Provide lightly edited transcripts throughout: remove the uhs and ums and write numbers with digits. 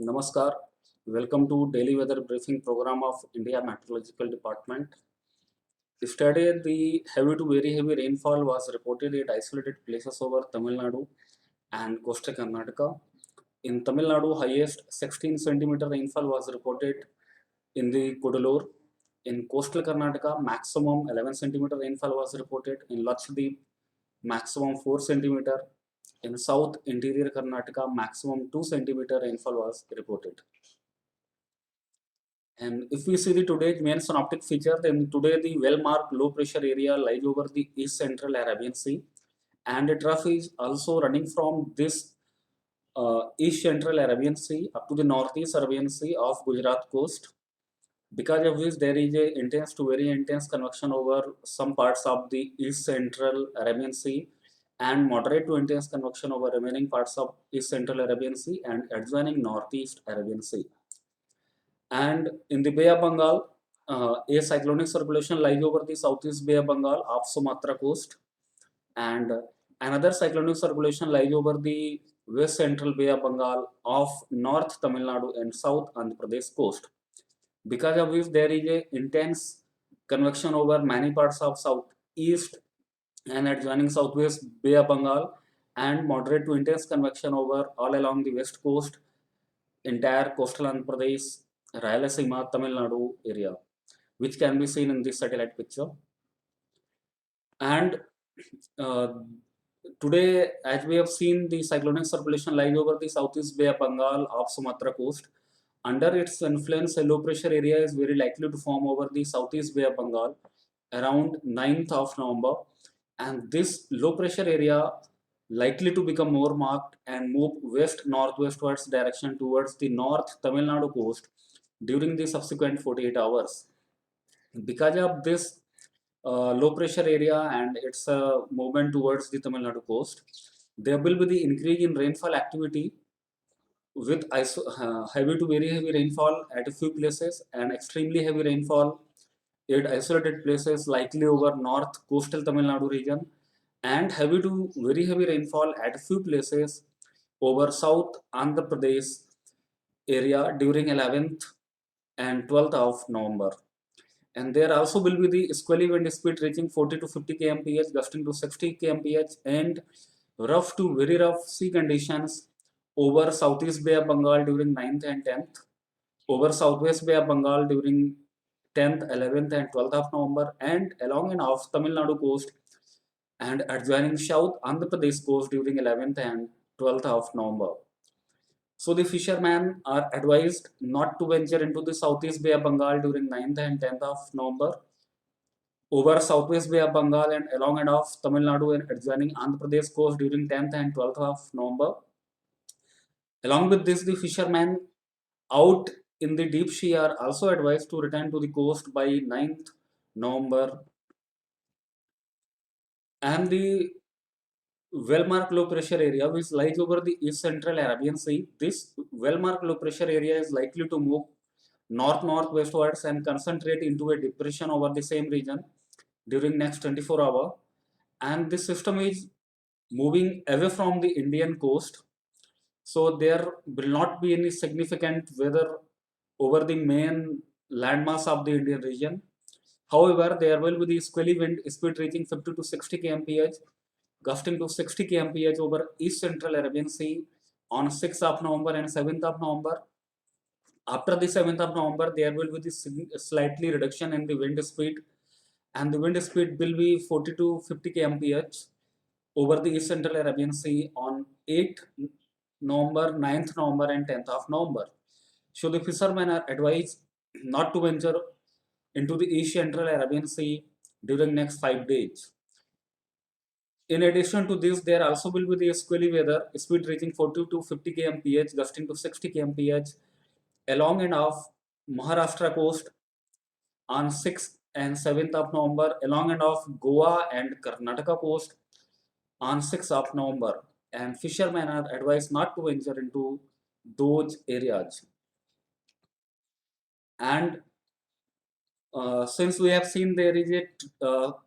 Namaskar. Welcome to daily weather briefing program of India Meteorological Department. Yesterday, the heavy to very heavy rainfall was reported at isolated places over Tamil Nadu and coastal Karnataka. In Tamil Nadu, highest 16 centimeter rainfall was reported in the Kodalur. In coastal Karnataka, maximum 11 centimeter rainfall was reported. In Lakshadweep, maximum 4 centimeter. In South Interior Karnataka, maximum 2 centimeter rainfall was reported. And if we see the today's main synoptic feature, then today the well-marked low pressure area lies over the east central Arabian Sea, and a trough is also running from this east central Arabian Sea up to the northeast Arabian Sea of Gujarat coast. Because of which there is a intense to very intense convection over some parts of the east central Arabian Sea and moderate to intense convection over remaining parts of east central Arabian Sea and adjoining northeast Arabian Sea. And in the Bay of Bengal, a cyclonic circulation lies over the southeast Bay of Bengal off Sumatra coast, and another cyclonic circulation lies over the west central Bay of Bengal of North Tamil Nadu and South Andhra Pradesh coast. Because of which there is a intense convection over many parts of southeast and adjoining southwest Bay of Bengal, and moderate to intense convection over all along the west coast, entire coastal Andhra Pradesh, Rayalaseema, Tamil Nadu area, which can be seen in this satellite picture. And uh, today, as we have seen, the cyclonic circulation lies over the southeast Bay of Bengal of Sumatra coast. Under its influence, a low pressure area is very likely to form over the southeast Bay of Bengal around 9th of November. And this low pressure area likely to become more marked and move west northwestwards direction towards the north Tamil Nadu coast during the subsequent 48 hours. Because of this low pressure area and its movement towards the Tamil Nadu coast, there will be the increase in rainfall activity with heavy to very heavy rainfall at a few places and extremely heavy rainfall at isolated places likely over north coastal Tamil Nadu region, and heavy to very heavy rainfall at a few places over south Andhra Pradesh area during 11th and 12th of November. And there also will be the squally wind speed reaching 40 to 50 kmph, gusting to 60 kmph, and rough to very rough sea conditions over southeast Bay of Bengal during 9th and 10th, over southwest Bay of Bengal during 10th, 11th, and 12th of November, and along and off Tamil Nadu coast and adjoining South Andhra Pradesh coast during 11th and 12th of November. So the fishermen are advised not to venture into the southeast Bay of Bengal during 9th and 10th of November, over southwest Bay of Bengal and along and off Tamil Nadu and adjoining Andhra Pradesh coast during 10th and 12th of November. Along with this, the fishermen out in the deep sea are also advised to return to the coast by 9th November. And the well-marked low pressure area which lies over the east central Arabian Sea, this well-marked low pressure area is likely to move north-northwestwards and concentrate into a depression over the same region during next 24 hours. And this system is moving away from the Indian coast, so there will not be any significant weather over the main landmass of the Indian region. However, there will be the squally wind speed reaching 50 to 60 kmph, gusting to 60 kmph over east central Arabian Sea on 6th of November and 7th of November. After the 7th of November, there will be this slightly reduction in the wind speed, and the wind speed will be 40 to 50 kmph over the East Central Arabian Sea on 8th November, 9th November, and 10th of November. So the fishermen are advised not to venture into the East Central Arabian Sea during next 5 days. In addition to this, there also will be the squally weather, speed reaching 40 to 50 kmph, gusting to 60 kmph along and off Maharashtra coast on 6th and 7th of November, along and off Goa and Karnataka coast on 6th of November. And fishermen are advised not to venture into those areas. And since we have seen there is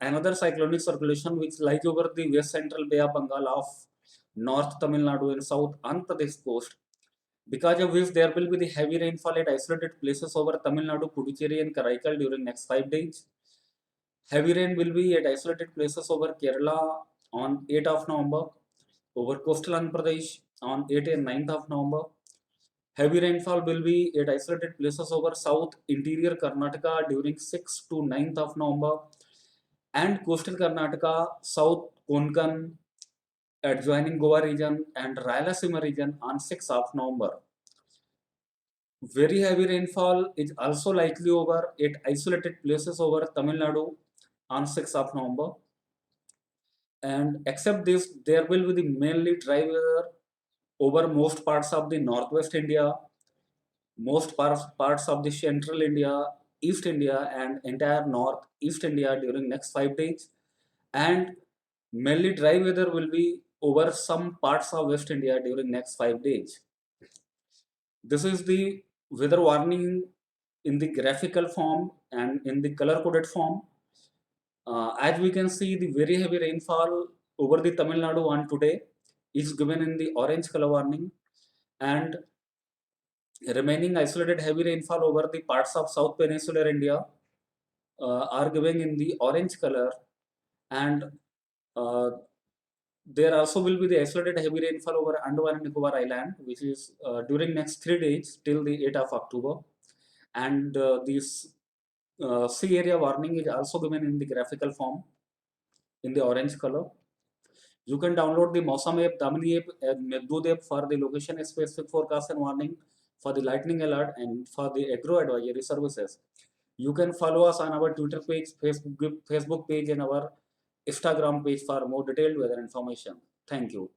another cyclonic circulation which lies over the west central Bay of Bengal of North Tamil Nadu and South Andhra Pradesh coast, because of which there will be the heavy rainfall at isolated places over Tamil Nadu, Puducherry and Karaikal during next 5 days. Heavy rain will be at isolated places over Kerala on 8th of November, over coastal Andhra Pradesh on 8th and 9th of November. Heavy rainfall will be at isolated places over south interior Karnataka during 6th to 9th of November and coastal Karnataka, south Konkan, adjoining Goa region and Rayalaseema region on 6th of November. Very heavy rainfall is also likely over at isolated places over Tamil Nadu on 6th of November. And except this, there will be the mainly dry weather over most parts of the northwest India, most parts of the central India, East India, and entire northeast India during next 5 days. And mainly dry weather will be over some parts of West India during next 5 days. This is the weather warning in the graphical form and in the color coded form. As we can see, the very heavy rainfall over the Tamil Nadu on today is given in the orange color warning, and remaining isolated heavy rainfall over the parts of South Peninsular India are given in the orange color, and uh, there also will be the isolated heavy rainfall over Andaman and Nicobar Island, which is during next 3 days till the 8th of October. And this sea area warning is also given in the graphical form in the orange color. You can download the Mausam app, Damini app, and Meghdoot app for the location specific forecast and warning, for the lightning alert, and for the agro advisory services. You can follow us on our Twitter page, Facebook page, and our Instagram page for more detailed weather information. Thank you.